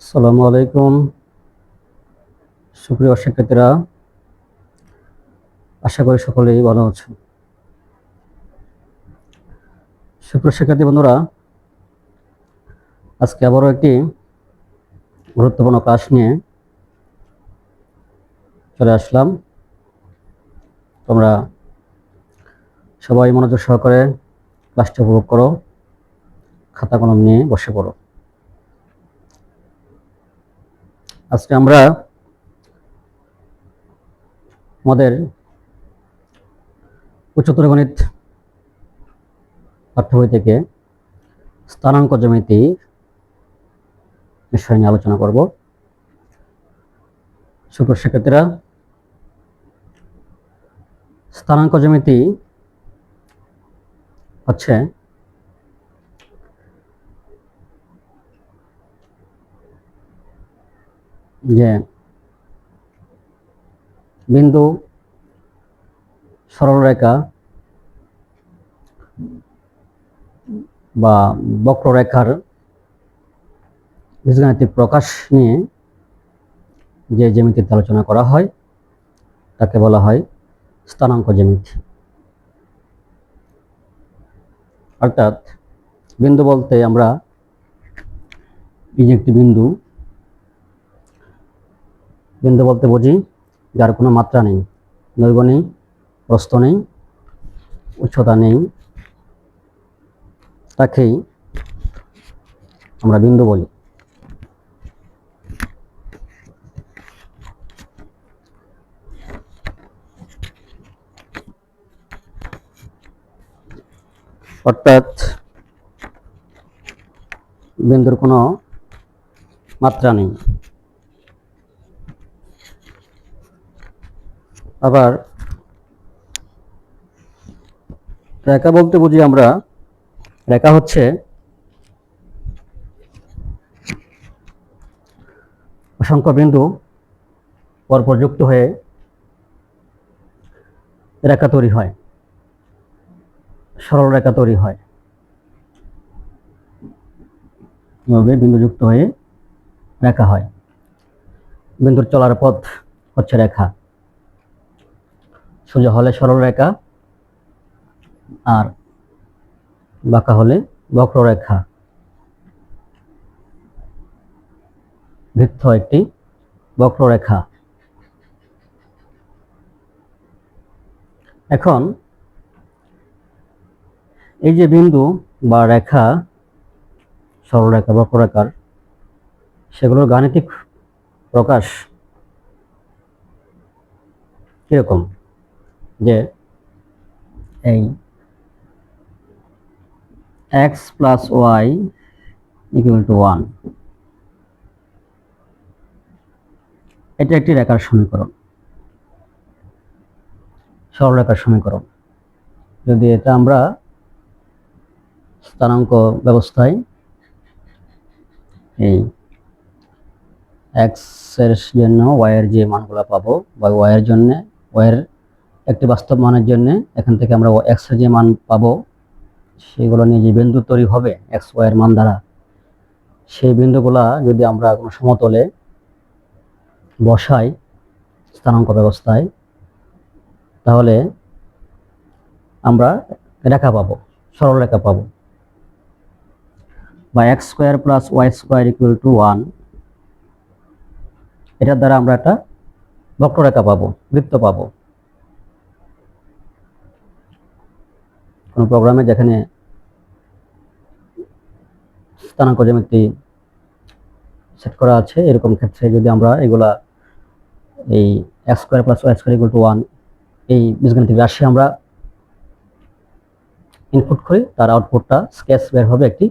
আসসালামু আলাইকুম সুপ্রিয় শিক্ষার্থীরা, আশা করি সকলেই ভালো আছেন। সুপ্রিয় শিক্ষার্থী বন্ধুরা, আজকে আবারও একটি গুরুত্বপূর্ণ ক্লাস নিয়ে চলে আসলাম। তোমরা সবাই মনোযোগ সহকারে ক্লাসটি উপভোগ করো, খাতা কলম নিয়ে বসে পড়ো। আজকে আমরা আমাদের উচ্চতর গণিত পাঠ্য বই থেকে স্থানাঙ্ক জ্যামিতি বিষয় নিয়ে আলোচনা করব। সুপ্রিয় শিক্ষার্থীরা, স্থানাঙ্ক জ্যামিতি হচ্ছে যে বিন্দু, সরলরেখা বা বক্ররেখার বীজগাণিতিক প্রকাশ নিয়ে যে জ্যামিতির আলোচনা করা হয় তাকে বলা হয় স্থানাঙ্ক জ্যামিতি। অর্থাৎ বিন্দু বলতে আমরা এই যে একটি বিন্দু বলতে বুঝি যার কোনো মাত্রা নেই, দৈর্ঘ্য নেই, প্রস্থ নেই, উচ্চতা নেই, তাকেই আমরা বিন্দু বলি। অর্থাৎ বিন্দুর কোনো মাত্রা নেই। আবার রেখা বলতে বুঝি আমরা, রেখা হচ্ছে অসংখ্য বিন্দু পরপর যুক্ত হয়ে রেখা তৈরি হয়, সরল রেখা তৈরি হয়। এভাবে বিন্দু যুক্ত হয়ে রেখা হয়। বিন্দুর চলার পথ হচ্ছে রেখা। সোজা হলে সরল রেখা, আর বাঁকা হলে বক্ররেখা। বৃত্ত একটি বক্ররেখা। এখন এই যে বিন্দু বা রেখা, সরলরেখা, বক্ররেখার, সেগুলোর গাণিতিক প্রকাশ কিরকম? যে এই x plus y equal to 1, এটা একটি রেখার সমীকরণ, সরলরেখার সমীকরণ। যদি এটা আমরা স্থানাঙ্ক ব্যবস্থায় এই x এর জন্য y এর যে মানগুলো পাবো, বা y এর জন্য y এর একটি বাস্তব মানের জন্য এখান থেকে আমরা x এর যে মান পাবো, সেগুলো নিয়ে যে বিন্দু তৈরি হবে x y এর মান দ্বারা, সেই বিন্দুগুলা যদি আমরা কোনো সমতলে বসাই স্থানাঙ্ক ব্যবস্থায়, তাহলে আমরা রেখা পাবো, সরল রেখা পাবো। বা x square plus y square equal to 1, এটার দ্বারা আমরা একটা বক্ররেখা পাবো, বৃত্ত পাবো। কোন প্রোগ্রামে যেখানে স্থানাঙ্ক জ্যামিতি সেট করা আছে, এরকম ক্ষেত্রে যদি আমরা এগুলা এই x square plus y square equal to 1 এই বীজগাণিতিক রাশি আমরা ইনপুট করি, তার আউটপুটটা স্কেচ বের হবে একটি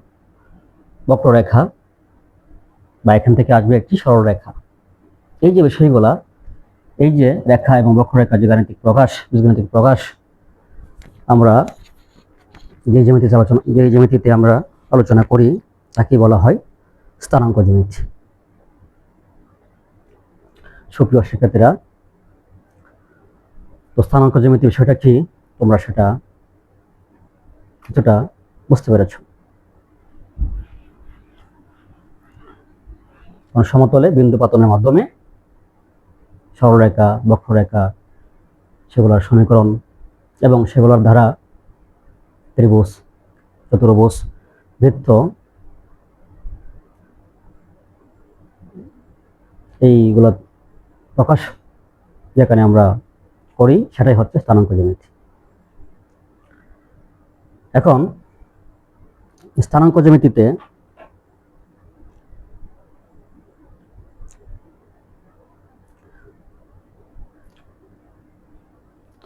বক্ররেখা, বা এখান থেকে আসবে একটি সরল রেখা। এই যে বিষয়গুলা, এই যে রেখা এবং বক্ররেখা যে গাণিতিক প্রকাশ, বীজগাণিতিক প্রকাশ, আমরা যে জ্যামিতিতে আমরা আলোচনা করি তাকে বলা হয় স্থানাঙ্ক জ্যামিতি। সুপ্রিয় শিক্ষার্থীরা, তো স্থানাঙ্ক জ্যামিতি বিষয়টা কি, তোমরা সেটা কিছুটা বুঝতে পেরেছ। সমতলে বিন্দু পাতনের মাধ্যমে সরলরেখা, বক্ররেখা, সেগুলোর সমীকরণ এবং সেগুলোর দ্বারা ত্রিভুজ, চতুর্ভুজ, বৃত্ত এইগুলো প্রকাশ যেখানে আমরা করি সেটাই হচ্ছে স্থানাঙ্ক জ্যামিতি। এখন স্থানাঙ্ক জ্যামিতিতে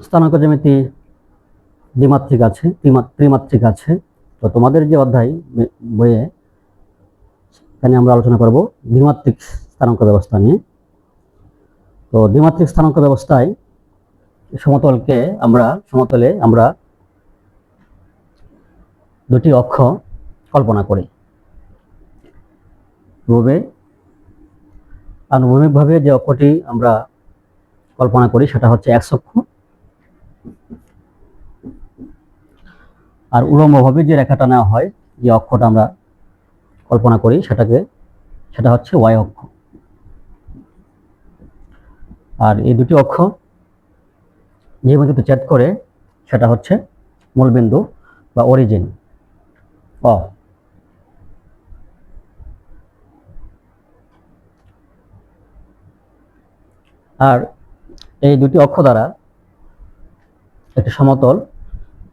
স্থানাঙ্ক জ্যামিতি দ্বিমাত্রিক আছে, ত্রিমাত্রিক আছে। তো তোমাদের যে অধ্যায় বইয়ে এখানে আমরা আলোচনা করব দ্বিমাত্রিক স্থানাঙ্ক ব্যবস্থা নিয়ে। তো দ্বিমাত্রিক স্থানাঙ্ক ব্যবস্থায় সমতলে আমরা দুটি অক্ষ কল্পনা করি। আনুভূমিকভাবে যে অক্ষটি আমরা কল্পনা করি সেটা হচ্ছে এক্স অক্ষ, আর উলম্বভাবে যে রেখাটা নেওয়া হয়, যে অক্ষটা আমরা কল্পনা করি সেটা হচ্ছে ওয়াই অক্ষ। আর এই দুটি অক্ষ যে বিন্দুতে ছেদ করে সেটা হচ্ছে মূলবিন্দু বা অরিজিন। আর এই দুটি অক্ষ দ্বারা একটি সমতল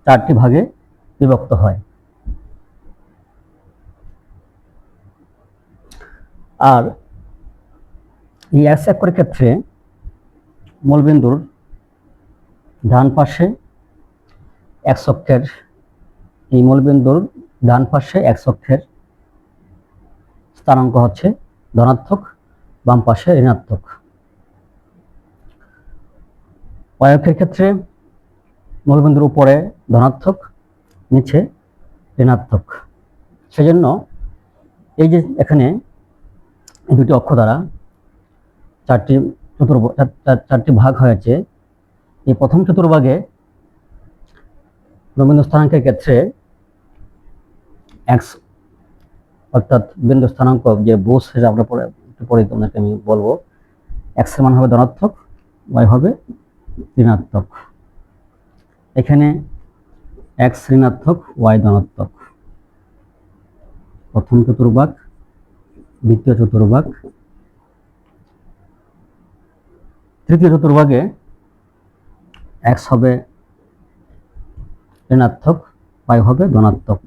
4টি ভাগে বিভক্ত হয়। আর এই এক্স অক্ষের ক্ষেত্রে মূলবিন্দুর ডান পাশে এক্স অক্ষের স্থানাঙ্ক হচ্ছে ধনাত্মক, বাম পাশে ঋণাত্মক। ওয়াই অক্ষের ক্ষেত্রে মূলবিন্দুর উপরে ধনাত্মক, নিচে ঋণাত্মক। সেজন্য এই যে এখানে এই দুটি অক্ষ দ্বারা চারটি ভাগ হয়েছে। এই প্রথম চতুর্ভাগে মূলবিন্দু স্থানাঙ্কের ক্ষেত্রে এক্স অর্থাৎ বিন্দু স্থানাঙ্ক যে বুঝ সেটা আমরা পরে তোমাদেরকে আমি বলবো। এক্স এর মান হবে ধনাত্মক, ওয়াই হবে ঋণাত্মক। এখানে এক্স ঋণাত্মক, ওয়াই ধনাত্মক। প্রথম চতুর্ভাগ, দ্বিতীয় চতুর্ভাগ, তৃতীয় চতুর্ভাগে এক্স হবে ঋণাত্মক, ওয়াই হবে ধনাত্মক।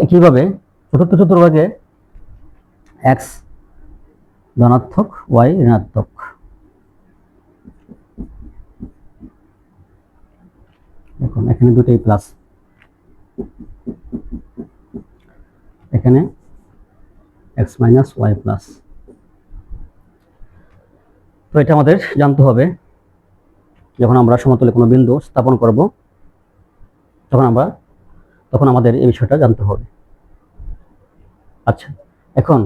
একইভাবে চতুর্থ চতুর্ভাগে এক্স ধনাত্মক, ওয়াই ঋণাত্মক। দেখুন এখানে দুটোই প্লাস, এখানে এক্স মাইনাস ওয়াই প্লাস। তো এটা আমাদের জানতে হবে যখন আমরা সমতলে কোনো বিন্দু স্থাপন করব, তখন আমাদের এই বিষয়টা জানতে হবে। আচ্ছা, এখন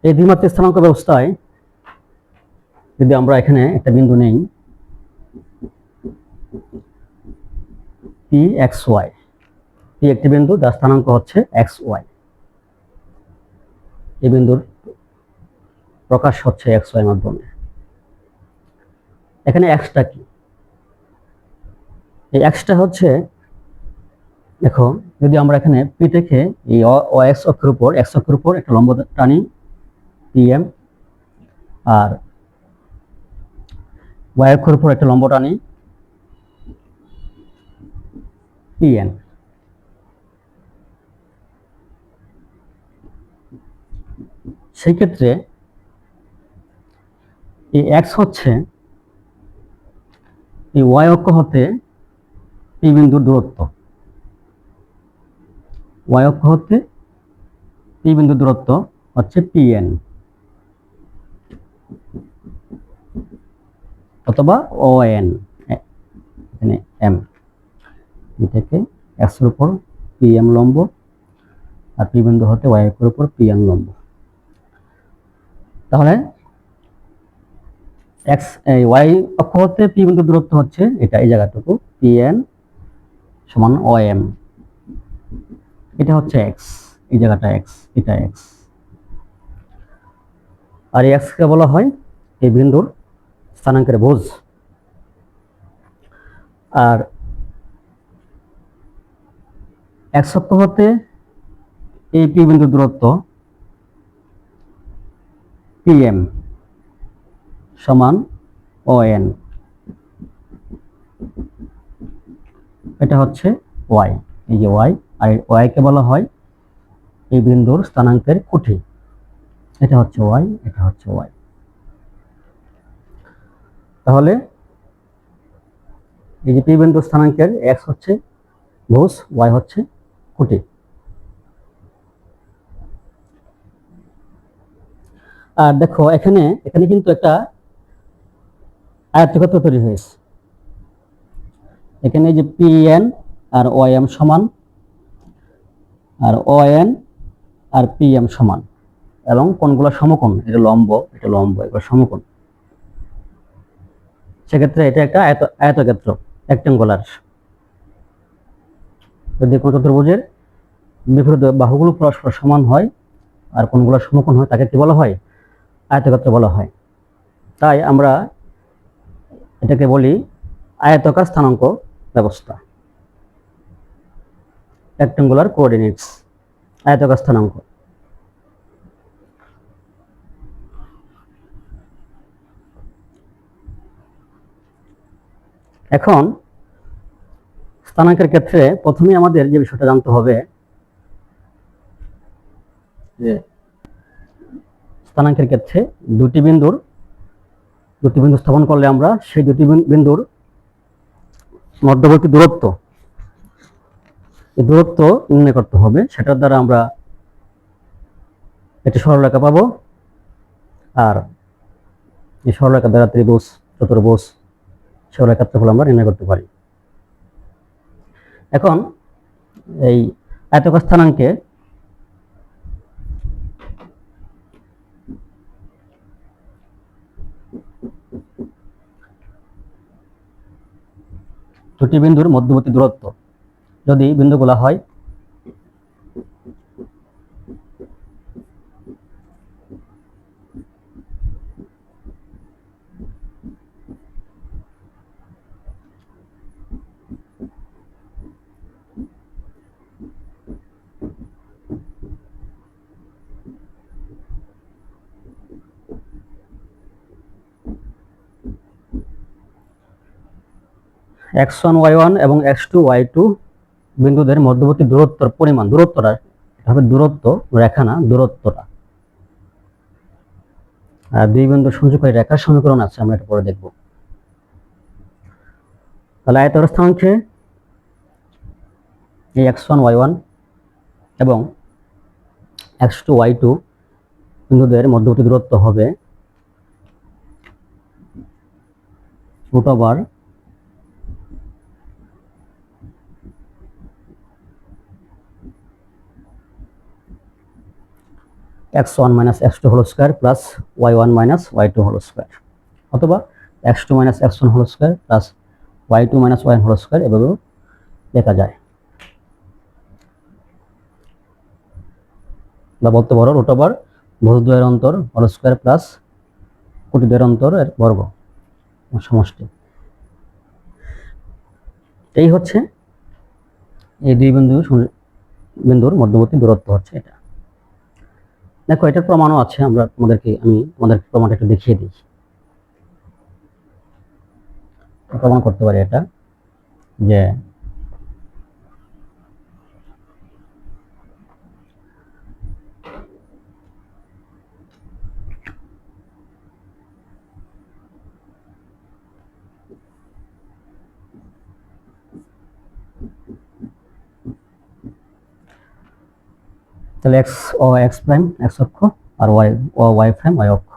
এই দ্বিমাত্রিক স্থানাঙ্ক ব্যবস্থায় যদি আমরা এখানে একটা বিন্দু নেই পি এক্স ওয়াই, পি একটি বিন্দু যার স্থানাঙ্ক হচ্ছে এক্স ওয়াই। এই বিন্দুর প্রকাশ হচ্ছে এক্স ওয়াই মাধ্যমে। এখানে এক্সটা কি? এই এক্সটা হচ্ছে, দেখো যদি আমরা এখানে পি থেকে এই এক্স অক্ষের উপর একটা লম্ব টানি পিএম, আর ওয়াই অক্ষের উপর একটা লম্ব টানি পিএন। সেই ক্ষেত্রে এই এক্স হচ্ছে এই ওয়াই অক্ষ হতে পি বিন্দুর দূরত্ব। ওয়াই অক্ষ হতে পি বিন্দুর দূরত্ব হচ্ছে পিএন অথবা ওএন, এখানে এম। পি থেকে এক্স এর উপর পিএম লম্ব, আর পি বিন্দু হতে ওয়াই অক্ষের উপর পিএন লম্ব। তাহলে এক্স এই ওয়াই অক্ষ হতে পি বিন্দু দূরত্ব হচ্ছে এটা, এই জায়গাটুকু পি এন সমান ও এম, এটা হচ্ছে এক্স, এই জায়গাটা এক্স, এটা এক্স। আর এই এক্স কে বলা হয় এই বিন্দুর স্থানাঙ্কের ভুজ। আর এক্স অক্ষ হতে এই পি বিন্দুর দূরত্ব পি এম সমান ও এন, এটা হচ্ছে ওয়াই, এই যে ওয়াই। আর ওয়াই কে বলা হয় এই বিন্দুর স্থানাঙ্কের খুঁটি, এটা হচ্ছে ওয়াই, এটা হচ্ছে ওয়াই। তাহলে এই যে পি বিন্দুর স্থানাঙ্কের এক্স হচ্ছে ভুজ, ওয়াই হচ্ছে খুঁটি। আর দেখো এখানে এখানে কিন্তু একটা আয়তক্ষেত্র তৈরি হয়েছে। এখানে যে পি এন আর ও এম সমান, আর ও এন আর পি এম সমান, এবং কোণগুলো সমকোণ, এটা লম্ব, এটা লম্ব, এগুলো সমকোণ। সেক্ষেত্রে এটা একটা আয়তক্ষেত্র, রেক্টেঙ্গুলার। যদি কোনো চতুর্ভুজের বিপরীত বাহুগুলো পরস্পর সমান হয় আর কোণগুলো সমকোণ হয়, তাকে কি বলা হয়? আয়তক্ষেত্র বলা হয়। তাই আমরা এটাকে বলি আয়তাকার স্থানাঙ্ক ব্যবস্থা, রেক্টেঙ্গুলার কোঅর্ডিনেটস, আয়তাকার স্থানাঙ্ক। এখন স্থানাঙ্কের ক্ষেত্রে প্রথমে আমাদের যে বিষয়টা জানতে হবে যে স্থানাঙ্কের ক্ষেত্রে দুটি বিন্দু স্থাপন করলে আমরা সেই দুটি বিন্দুর মধ্যবর্তী দূরত্ব, এই দূরত্ব নির্ণয় করতে হবে। সেটার দ্বারা আমরা একটি সরলরেখা পাবো, আর এই সরলরেখা দ্বারা ত্রিভুজ, চতুর্ভুজ, সরলরেখার ক্ষেত্রফল আমরা নির্ণয় করতে পারি। এখন এই আয়তকার স্থানাঙ্কে দুটি বিন্দুর মধ্যবর্তী দূরত্ব যদি বিন্দুগুলো হয় x1 y1 এবং x2 y2 বিন্দুদের মধ্যবর্তী দূরত্বের পরিমাণ, দূরত্বটা হবে দূরত্ব, রেখা না, দূরত্বটা। আর দুই বিন্দু সংযোগকারী রেখার সমীকরণ আছে, আমরা এটা পরে দেখব। তাহলে আয়তকার স্থানাঙ্কে এই x1 y1 এবং x2 y2 বিন্দুদের মধ্যবর্তী দূরত্ব হবে √(x1 - x2 whole square plus y1 - y2 whole square, অথবা x2 - x1 whole square plus y2 - y1 whole square, এভাবেও লেখা যায়। বা বলতে পারো ভুজদ্বয়ের অন্তর হোল স্কয়ার প্লাস কোটিদ্বয়ের অন্তরের বর্গ সমষ্টি। এই হচ্ছে এই দুই বিন্দুর মধ্যবর্তী দূরত্ব হচ্ছে এটা। দেখো এটার প্রমাণও আছে, আমি তোমাদেরকে প্রমাণটা একটু দেখিয়ে দিই। প্রমাণ করতে পারি এটা যে তাহলে x ও x প্রাইম x অক্ষ, আর y ও y প্রাইম y অক্ষ।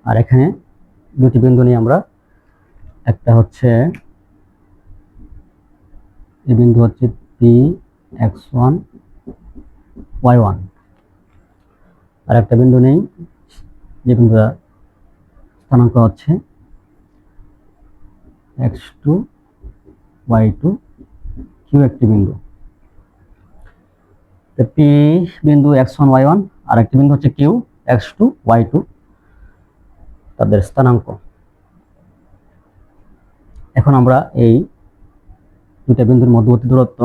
আর এখানে দুটি বিন্দু নিয়ে আমরা, একটা হচ্ছে এই বিন্দু হচ্ছে p x1 y1, আর একটা বিন্দু নেই, যে বিন্দুটা স্থানাঙ্ক হচ্ছে x2 y2 কিউ একটি বিন্দু। পি বিন্দু x1 y1 আর একটি বিন্দু হচ্ছে কিউ x2 y2 তাদের স্থানাঙ্ক। এখন আমরা এই দুইটা বিন্দুর মধ্যবর্তী দূরত্ব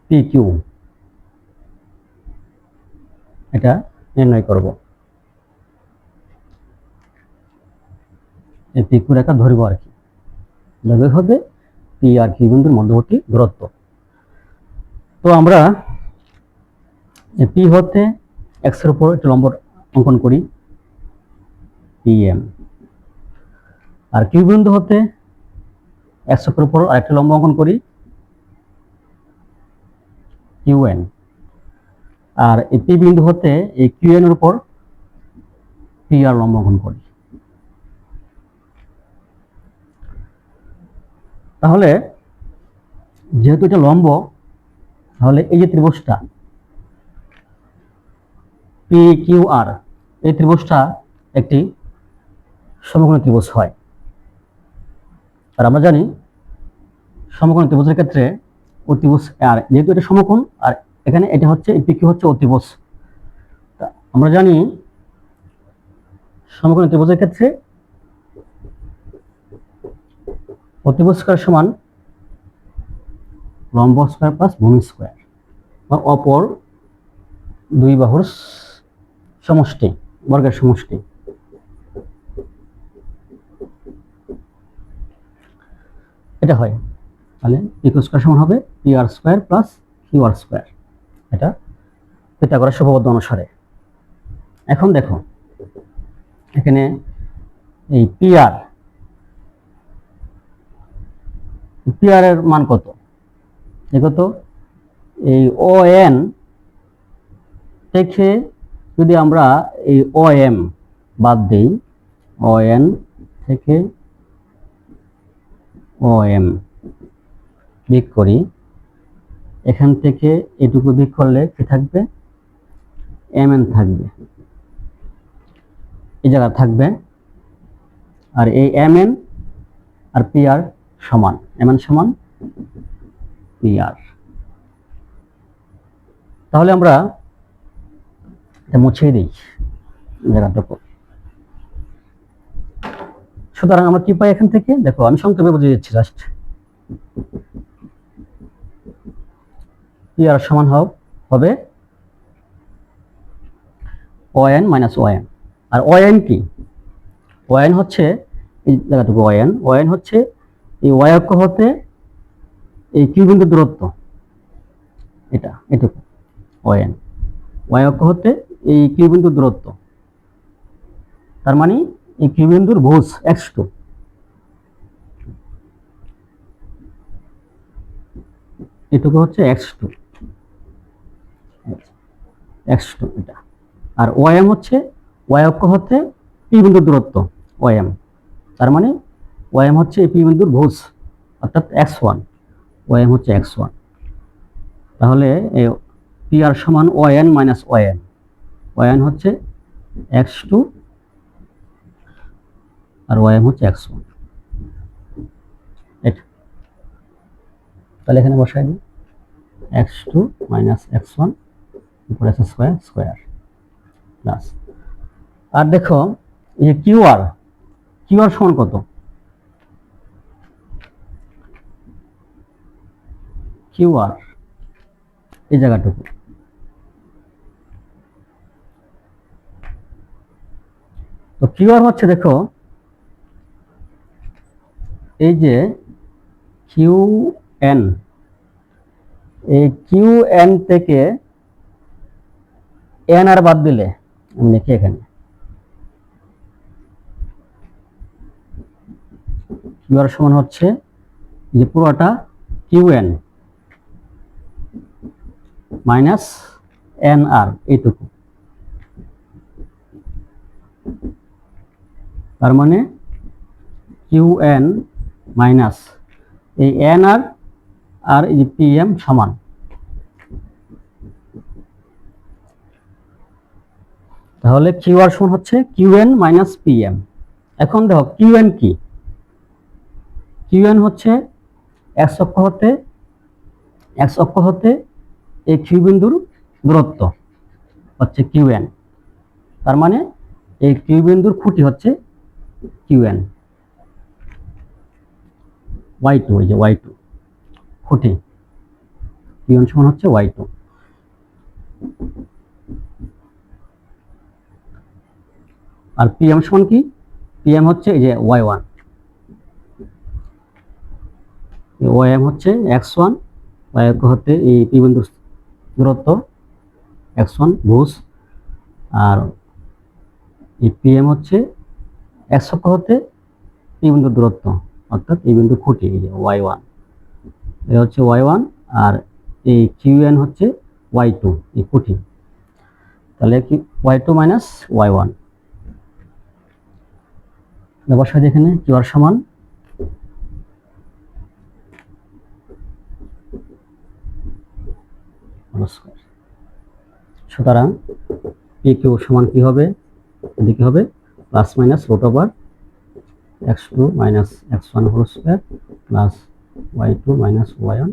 পি কিউ এটা নির্ণয় করব। এই পি কিউ রেখা ধরব আর কি, দৈর্ঘ্য হবে পি আর কিউ বিন্দুর মধ্যবর্তী দূরত্ব। তো আমরা পি হতে এক্স এর উপর একটি লম্ব অঙ্কন করি পি এম, আর কিউ বিন্দু হতে এক্স এর উপর আরেকটি লম্ব অঙ্কন করি কিউ এন, আর এই পি বিন্দু হতে এই কিউ এন এর উপর পি আর লম্ব অঙ্কন করি। তাহলে যেহেতু এটা লম্ব, তাহলে এই যে ত্রিভুজটা পি কিউ আর, এই ত্রিভুজটা একটি সমকোণী ত্রিভুজ হয়। আর আমরা জানি সমকোণী ত্রিভুজের ক্ষেত্রে অতিভুজ, আর যেহেতু এটা সমকোণ আর এখানে এটা হচ্ছে পি কিউ হচ্ছে অতিভুজ, আমরা জানি সমকোণী ত্রিভুজের ক্ষেত্রে অতিভুজ স্কয়ার সমান লম্ব স্কয়ার প্লাস ভূমি স্কয়ার, বা অপর দুই বাহুর সমষ্টি, বর্গের সমষ্টি। এটা হয়, তাহলে পি কিউ স্কয়ার সমান হবে P R square plus Q R square, এটা পিথাগোরাস উপপাদ্য অনুসারে। এখন দেখো এখানে এই পি আর এর মান কত? দেখো তো, এই ও এন থেকে যদি আমরা এই ও এম বাদ দিই, ও এন থেকে ও এম বিয়োগ করি, এখান থেকে এটুকু বিয়োগ করলে কি থাকবে? এম এন থাকবে, এই জায়গা থাকবে। আর এই এম এন আর পি আর সমান, এম এন সমান পি আর। তাহলে আমরা এটা মুছিয়ে দিই জায়গাটুকু। সুতরাং আমরা কি পাই এখান থেকে? দেখো আমি সংক্ষেপে বুঝিয়ে দিচ্ছি জাস্ট। পি আর সমান হবে O N minus O N. আর ও এন কি? ও এন হচ্ছে এই জায়গাটুকু, ও এন হচ্ছে এই ওয়াই অক্ষ হতে এই কিউ বিন্দুর দূরত্ব, এটা এটুকু ও এন, ওয়াই অক্ষ হতে এই কিউ বিন্দুর দূরত্ব। তার মানে এই কিউ বিন্দুর ভুজ x2, এটুকু হচ্ছে x2 এটা। আর ওএম হচ্ছে ওয়াই অক্ষ হতে পি বিন্দুর দূরত্ব ওএম, তার মানে ওএম হচ্ছে এই পি বিন্দুর ভুজ অর্থাৎ x1, ওএম হচ্ছে x1। তাহলে পি আর সমান ওএন মাইনাস ওএন, ওএন হচ্ছে x2 আর ওএম হচ্ছে x1। এটা তাহলে এখানে বসাই দিই x2 মাইনাস x1 উপরে আছে স্কয়ার স্কয়ার প্লাস। আর দেখো এই কিউ আর সমান কত? কিউ আর এই জায়গাটুকু, তো কিউ আর হচ্ছে দেখো এই যে কিউ এন, এই কিউ এন থেকে এন আর বাদ দিলে আমি লিখি এখানে কিউ আর সমান হচ্ছে যে পুরোটা q n minus n r, এইটুকু। তার মানে কিউ এন মাইনাস এই এন আর আর এই পি এম সমান, তাহলে কিউ আর সমান হচ্ছে q n minus p m. এখন দেখো কিউ এন কি, কিউ এন হচ্ছে এক্স অক্ষ হতে এই কিউ বিন্দুর দূরত্ব হচ্ছে কিউ এন। তার মানে এই কিউ বিন্দুর খুঁটি হচ্ছে কিউ এন, ওয়াই টু, এই যে ওয়াই টু খুঁটি, কিউ এন সমান হচ্ছে ওয়াই টু। আর পি এম সমান কি, পি এম হচ্ছে এই যে ওয়াই ওয়ান, ওয়াই এম হচ্ছে এক্স ওয়ান, ওয়াই অক্ষ হতে এই পি বিন্দুর দূরত্ব এক্স ওয়ান ভুজ, আর এই পি এম হচ্ছে এক্স অক্ষ হতে এই বিন্দুর দূরত্ব, অর্থাৎ এই বিন্দু খুঁটি, এই যে ওয়াই ওয়ান, এটা হচ্ছে ওয়াই ওয়ান, আর এই কিউ এন হচ্ছে ওয়াই টু, এই খুঁটি। তাহলে কি y two minus y one, বসাই এখানে কিউ আর সমান সুতরাং পি কিউ সমান কি হবে, এদিকে হবে plus minus root over x two minus x one whole square plus y two minus y one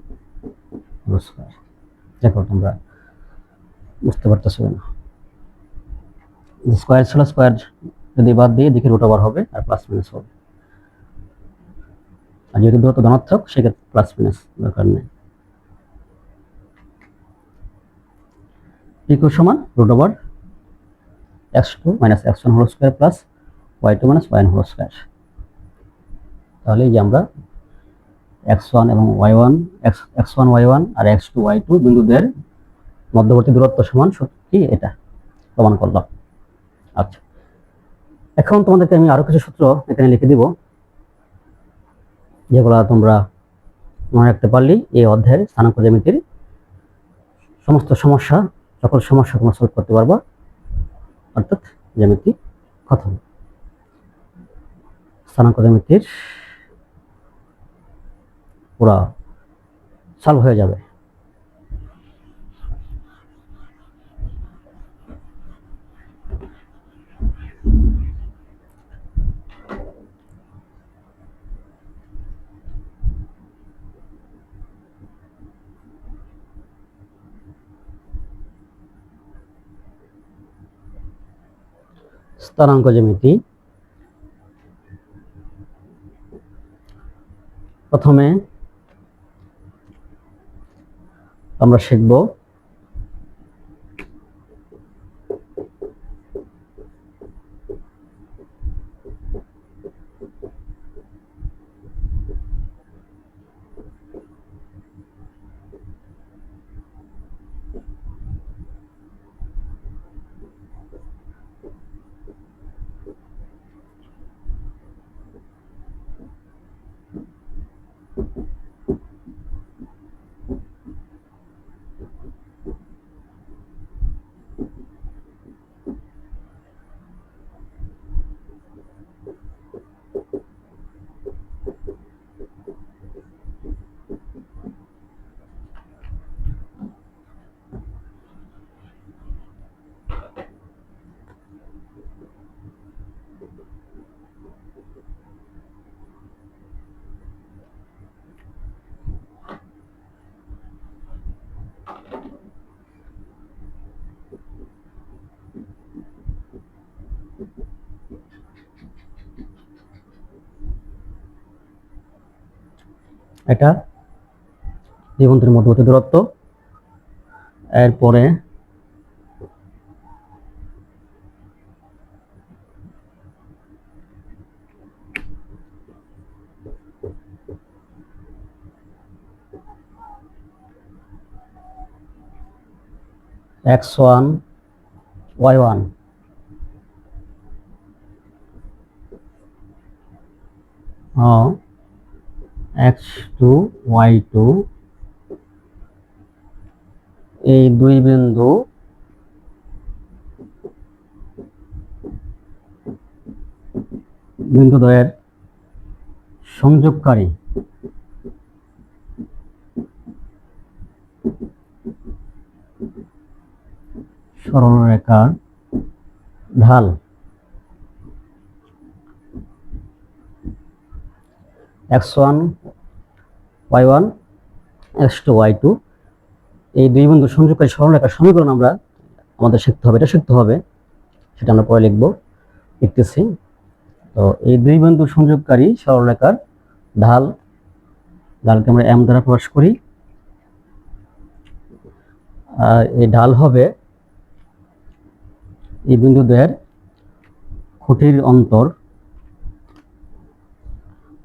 whole square. দেখো তোমরা বুঝতে পারতেছো না, স্কোয়ার ছিল, স্কোয়ার যদি বাদ দিয়ে এদিকে রুট ওভার হবে আর প্লাস মাইনাস হবে, আর যেহেতু দূরত্ব ধনাত্মক সেক্ষেত্রে প্লাস মাইনাস দরকার নেই। পি কিউ সমান root over x two minus x one whole square plus y two minus y one whole square. তাহলে এই যে আমরা এক্স ওয়ান এবং y one, x one y one আর এক্স টু ওয়াই টু বিন্দুদের মধ্যবর্তী দূরত্ব সমান সত্যি এটা প্রমাণ করলাম। আচ্ছা, এখন তোমাদেরকে আমি আরো কিছু সূত্র এখানে লিখে দিব, যেগুলো তোমরা মনে রাখতে পারলেই এই অধ্যায়ের স্থানাঙ্ক জ্যামিতির সমস্ত সমস্যা, সকল সমস্যা তোমরা সলভ করতে পারবা, অর্থাৎ জ্যামিতি খতম, স্থানাঙ্ক জ্যামিতির পুরা সলভ হয়ে যাবে। স্থানাঙ্ক জ্যামিতি, প্রথমে আমরা শিখব এটা দ্বিবন্ধের মধ্যবর্তী দূরত্ব, এরপরে x one y one x two y two, এই দুই বিন্দু বিন্দুদ্বয়ের সংযোগকারী সরলরেখার ঢাল x1 y1 x2 y2, এই দুই বিন্দু সংযোগকারী সরলরেখার সমীকরণ আমরা আমাদের শিখতে হবে, এটা শিখতে হবে, সেটা আমরা পরে লিখতেছি। তো এই দুই বিন্দু সংযোগকারী সরলরেখার ঢালকে আমরা m দ্বারা প্রকাশ করি। এই ঢাল হবে এই বিন্দু দ্বয়ের খুঁটির অন্তর,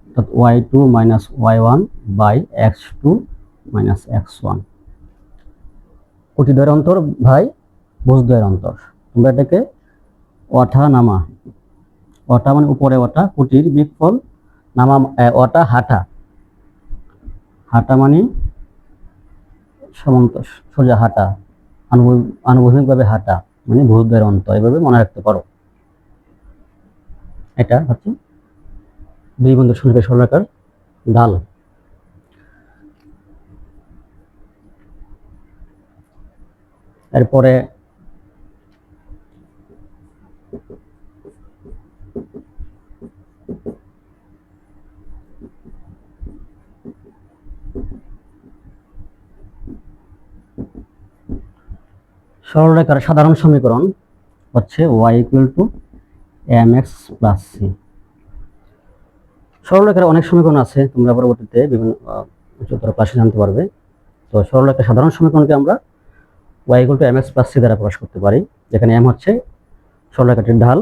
অর্থাৎ y2 minus y1 by x2 minus x1। খুঁটি দ্বয়ের অন্তর ভাই ভুজ দ্বয়ের অন্তর। তোমরা এটাকে ওঠা নামা, ওঠা মানে উপরে ওঠা, খুঁটির বিকফল, নামা ওঠা হাঁটা, হাঁটা মানে সমান্তর সোজা হাঁটা, আনুভূমিকভাবে হাঁটা মানে ভুজ দ্বয়ের অন্তর, এভাবে মনে রাখতে পারো। এটা হচ্ছে দুই বিন্দু সংযোগকারী সরলরেখার ঢাল। এরপরে সরলরেখার সাধারণ সমীকরণ হচ্ছে y equal to mx plus c। সরলরেখার অনেক সমীকরণ আছে, তোমরা পরবর্তীতে বিভিন্ন উচ্চতর ক্লাসে জানতে পারবে। তো সরলরেখার সাধারণ সমীকরণকে আমরা y equal to mx plus c দ্বারা প্রকাশ করতে পারি, যেখানে m হচ্ছে সরলরেখাটির ঢাল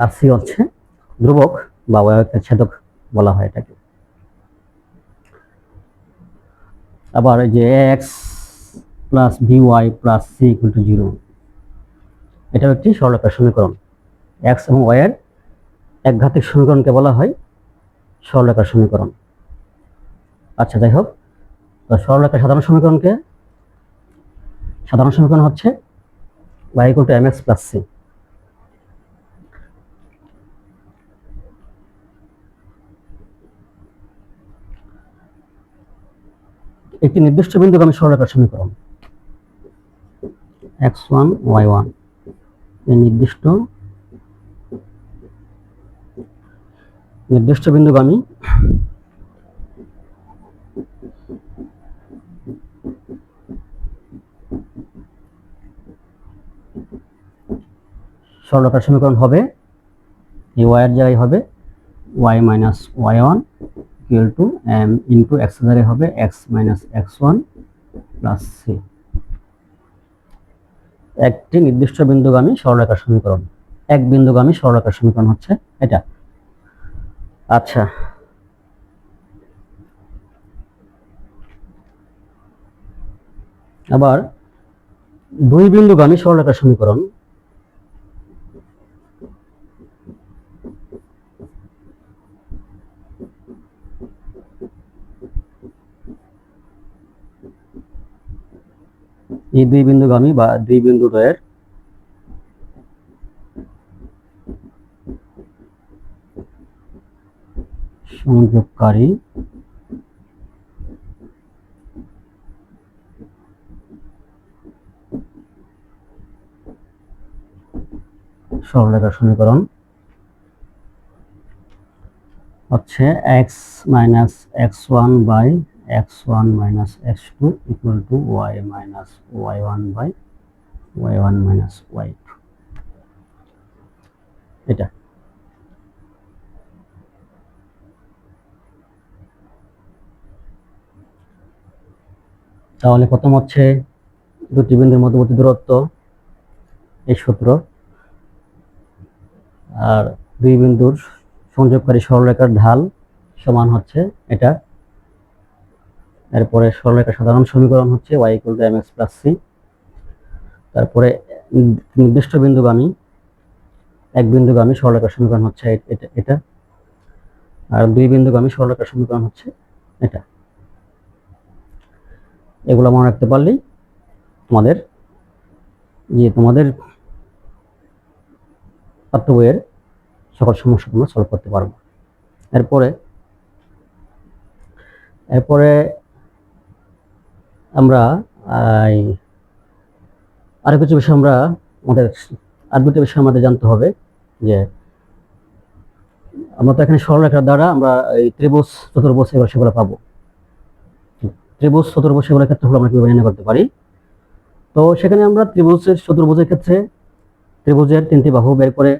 আর c হচ্ছে ধ্রুবক বা y ছেদক বলা হয় এটাকে। আবার এই যে ax plus by plus c equal to 0, এটাও একটি সরলরেখার সমীকরণ। x এবং y এর একঘাতিক সমীকরণকে বলা হয় সরলরেখার সমীকরণ। আচ্ছা, যাই হোক, তো সরলরেখার সাধারণ সমীকরণ হচ্ছে y equal to mx plus c। একটি নির্দিষ্ট বিন্দুগামী সরলরেখার সমীকরণ x1 y1, এই নির্দিষ্ট বিন্দুগামী সরলরেখার সমীকরণ হবে, এই y এর জায়গায় হবে y minus y1 equal to m into x এর জায়গায় হবে x minus x1 plus c। একটি নির্দিষ্ট বিন্দুগামী সরলরেখার সমীকরণ, এক বিন্দুগামী সরলরেখার সমীকরণ হচ্ছে এটা। আচ্ছা, আবার দুই বিন্দুগামী সরলরেখার সমীকরণ, এই দুই বিন্দুগামী বা দুই বিন্দুদ্বয়ের সংযোগকারী সরলরেখার সমীকরণ হচ্ছে x minus x1 by x1 minus x2 equal to y minus y1 by y1 minus y2। এটা তাহলে প্রথম হচ্ছে দুটি বিন্দুর মধ্যবর্তী দূরত্ব, এই সূত্র, আর দুই বিন্দুর সংযোগকারী সরলরেখার ঢাল সমান হচ্ছে এটা। এরপরে সরলরেখার সাধারণ সমীকরণ হচ্ছে y equal to mx plus c। তারপরে নির্দিষ্ট বিন্দুগামী এক বিন্দুগামী সরলরেখার সমীকরণ হচ্ছে এটা, আর দুই বিন্দুগামী সরলরেখার সমীকরণ হচ্ছে এটা। এগুলো মনে রাখতে পারলেই তোমাদের পাঠ্য বইয়ের সকল সমস্যা তোমরা সলভ করতে পারবো। এরপরে আমরা আরো কিছু বিষয় আমরা আমাদের আর দুটো বিষয় আমাদের জানতে হবে যে আমরা তো এখানে সরলরেখার দ্বারা আমরা এই ত্রিভুজ চতুর্ভুজ এগুলো সেগুলো পাবো। ত্রিভুজ চতুর্ভুজ এগুলোর ক্ষেত্রফল আমরা কিভাবে নির্ণয় করতে পারি? তো সেখানে আমরা ত্রিভুজের চতুর্ভুজের ক্ষেত্রে ত্রিভুজের 3টি বাহু বের করে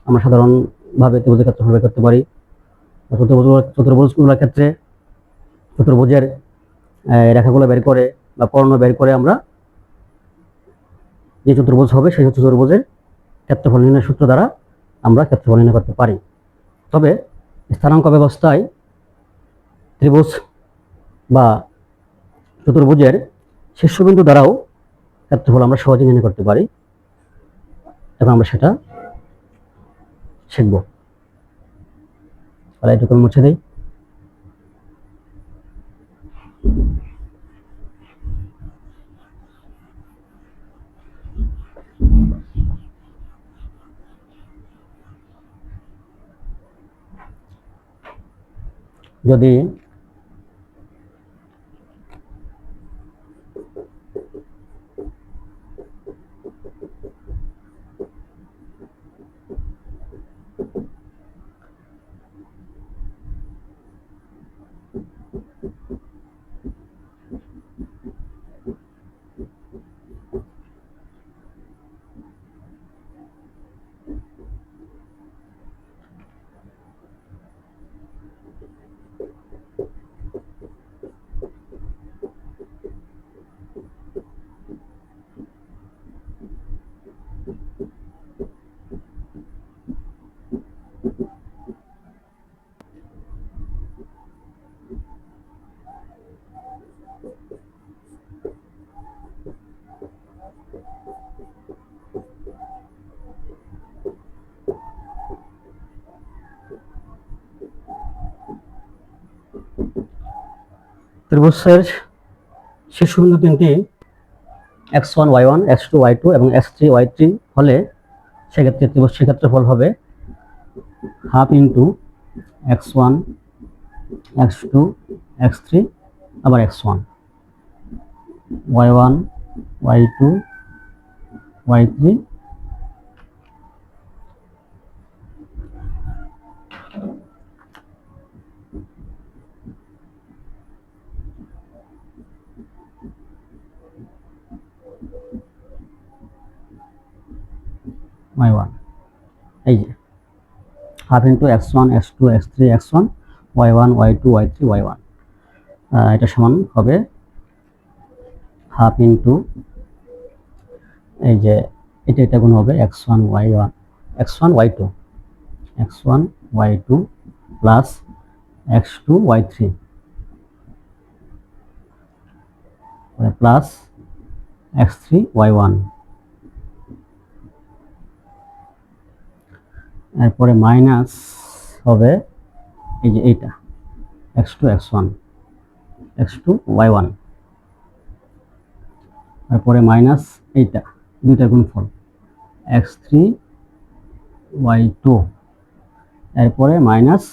আমরা সাধারণভাবে ত্রিভুজের ক্ষেত্রফল বের করতে পারি। চতুর্ভুজগুলোর ক্ষেত্রে চতুর্ভুজের রেখাগুলো বের করে বা কর্ণ বের করে আমরা যে চতুর্ভুজ হবে সেই চতুর্ভুজের ক্ষেত্রফল নির্ণয় সূত্র দ্বারা আমরা ক্ষেত্রফল নির্ণয় করতে পারি। তবে স্থানাঙ্ক ব্যবস্থায় ত্রিভুজ বা চতুর্ভুজের শীর্ষবিন্দু দ্বারাও ক্ষেত্রফল আমরা সহজে নির্ণয় করতে পারি। এখন আমরা সেটা শিখব। তাহলে এটুকু আমি মুছে দিই। যদি ত্রিভুজের শীর্ষবিন্দু তিনটি x1 y1 x2 y2 এবং x3 y3 হলে সেক্ষেত্রে ত্রিভুজের ক্ষেত্রফল হবে half into x1 x2 x3 আবার x1 y1 y2 y3 y1 এই যে half into x1 x2 x3 x1 y1 y2 y3 y1 এটা সমান হবে হাফ ইন্টু এই যে এটা গুণ হবে x1 y1 x1 y2 x1 y2 plus x2 y3 plus x3 y1 এরপরে মাইনাস হবে এই যে এইটা x2 x1 x2 y1 তারপরে মাইনাস এইটা দুইটার গুণফল x3 y2 এরপরে মাইনাস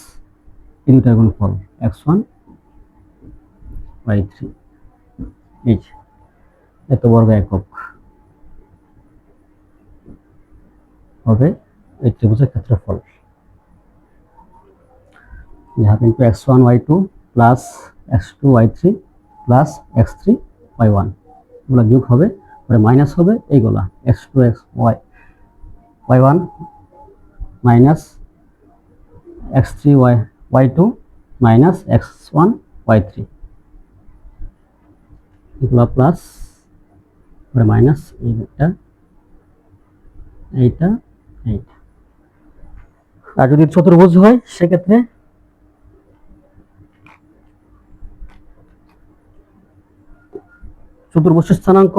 এই দুইটার গুণফল x1 y3 এই এত বর্গ একক হবে এই ত্রিভুজের ক্ষেত্রফল। Half into x1 y2 plus x2 y3 plus x3 y1 এগুলো যোগ হবে পরে মাইনাস হবে এইগুলা x2 y y1 minus x3 y2 minus x1 y3 এগুলো প্লাস পরে মাইনাস এইটা এইটা এইটা। আর যদি চতুর্ভুজ হয় সেক্ষেত্রে চতুর্ভুজের স্থানাঙ্ক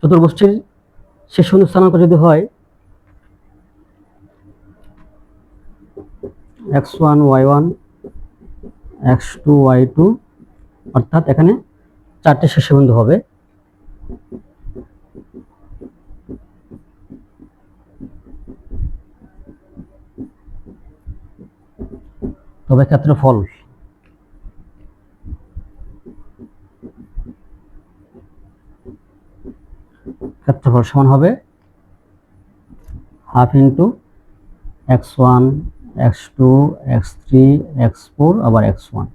চতুর্ভুজটির শীর্ষবিন্দু স্থানাঙ্ক যদি হয় x1 y1 x2 y2 অর্থাৎ এখানে 4টে শীর্ষবিন্দু হবে তবে ক্ষেত্রফল ক্ষেত্রফল সমান হবে half into x1 x2 x3 x4 আবার x1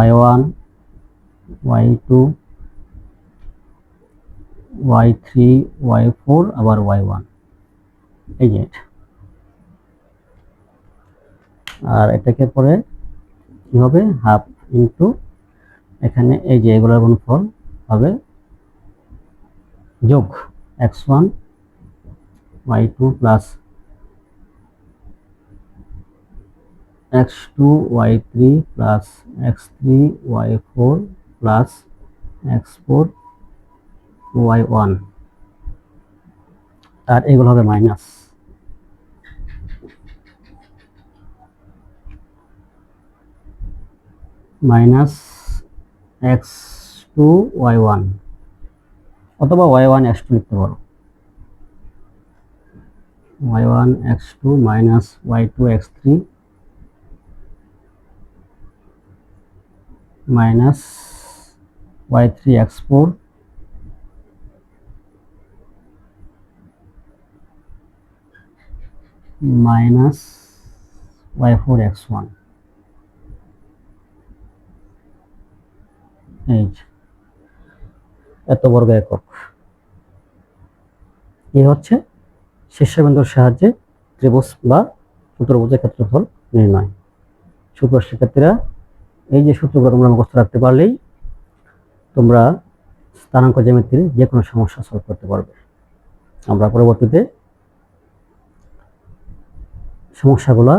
y1 y2 y3 y4 আবার y1 এই যে এটা। আর এটাকে পরে কি হবে হাফ ইন্টু এখানে এই যে এগুলোর গুণফল হবে যোগ x1 y2 plus x2 y3 plus x3 y4 plus x4 y1 আর এগুলো হবে মাইনাস x2 y1 অথবা y1 x2 লিখতে পারো y1 x2 minus y2 x3 minus y3 x4 minus y4 x1 এই এত বর্গ একক। এই হচ্ছে শীর্ষবিন্দুর সাহায্যে ত্রিভুজ বা চতুর্ভুজের ক্ষেত্রফল নির্ণয়। সুপ্রিয় শিক্ষার্থীরা, এই যে সূত্রগুলো তোমরা মুখস্থ রাখতে পারলেই তোমরা স্থানাঙ্ক জ্যামিতির যে কোনো সমস্যা সলভ করতে পারবে। আমরা পরবর্তীতে সমস্যাগুলো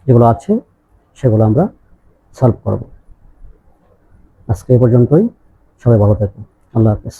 যেগুলো আছে সেগুলো আমরা সলভ করব। আজকে এই পর্যন্তই। সবাই ভালো থাকুন। আল্লাহ হাফেজ।